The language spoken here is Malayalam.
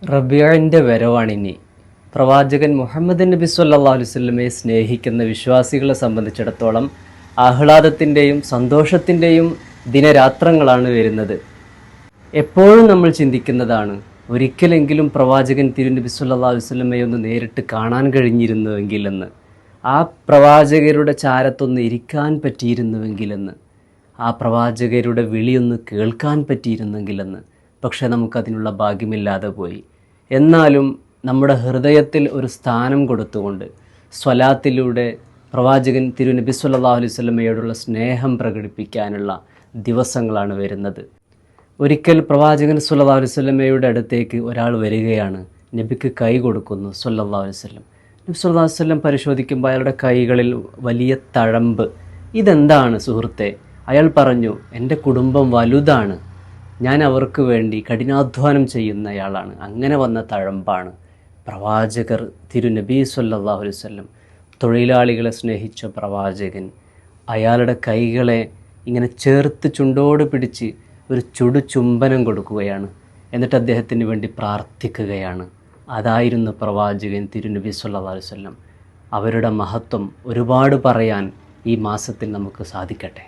റബീഇന്റെ വരവാണിനി. പ്രവാചകൻ മുഹമ്മദ് നബി സല്ലല്ലാഹു അലൈഹി വസല്ലമയെ സ്നേഹിക്കുന്ന വിശ്വാസികളെ സംബന്ധിച്ചിടത്തോളം ആഹ്ലാദത്തിൻ്റെയും സന്തോഷത്തിൻ്റെയും ദിനരാത്രങ്ങളാണ് വരുന്നത്. എപ്പോഴും നമ്മൾ ചിന്തിക്കുന്നതാണ്, ഒരിക്കലെങ്കിലും പ്രവാചകൻ തിരുനബി സല്ലല്ലാഹു അലൈഹി വസല്ലമയെ ഒന്ന് നേരിട്ട് കാണാൻ കഴിഞ്ഞിരുന്നുവെങ്കിലെന്ന്, ആ പ്രവാചകരുടെ ചാരത്തൊന്ന് ഇരിക്കാൻ പറ്റിയിരുന്നുവെങ്കിലെന്ന്, ആ പ്രവാചകരുടെ വിളിയൊന്ന് കേൾക്കാൻ പറ്റിയിരുന്നെങ്കിലെന്ന്. പക്ഷേ നമുക്കതിനുള്ള ഭാഗ്യമില്ലാതെ പോയി. എന്നാലും നമ്മുടെ ഹൃദയത്തിൽ ഒരു സ്ഥാനം കൊടുത്തുകൊണ്ട് സ്വലാത്തിലൂടെ പ്രവാചകൻ തിരുനബി സല്ലല്ലാഹു അലൈഹി വസല്ലമയോടുള്ള സ്നേഹം പ്രകടിപ്പിക്കാനുള്ള ദിവസങ്ങളാണ് വരുന്നത്. ഒരിക്കൽ പ്രവാചകൻ സല്ലല്ലാഹു അലൈഹി വസല്ലമയുടെ അടുത്തേക്ക് ഒരാൾ വരികയാണ്. നബിക്ക് കൈ കൊടുക്കുന്നു സല്ലല്ലാഹു അലൈഹി വസല്ലം. നബി സല്ലല്ലാഹു അലൈഹി വസല്ലം പരിശോധിക്കുമ്പോൾ അയാളുടെ കൈകളിൽ വലിയ തഴമ്പ്. ഇതെന്താണ് സുഹൃത്തെ? അയാൾ പറഞ്ഞു, എൻ്റെ കുടുംബം വലുതാണ്, ഞാൻ അവർക്ക് വേണ്ടി കഠിനാധ്വാനം ചെയ്യുന്നയാളാണ്, അങ്ങനെ വന്ന തഴമ്പാണ്. പ്രവാചകർ തിരുനബി സല്ലല്ലാഹു അലൈഹി വസല്ലം, തൊഴിലാളികളെ സ്നേഹിച്ച പ്രവാചകൻ, അയാളുടെ കൈകളെ ഇങ്ങനെ ചേർത്ത് ചുണ്ടോട് പിടിച്ച് ഒരു ചുംബനം കൊടുക്കുകയാണ്. എന്നിട്ട് അദ്ദേഹത്തിന് വേണ്ടി പ്രാർത്ഥിക്കുകയാണ്. അതായിരുന്നു പ്രവാചകൻ തിരുനബി സല്ലല്ലാഹു അലൈഹി വസല്ലം. അവരുടെ മഹത്വം ഒരുപാട് പറയാൻ ഈ മാസത്തിൽ നമുക്ക് സാധിക്കട്ടെ.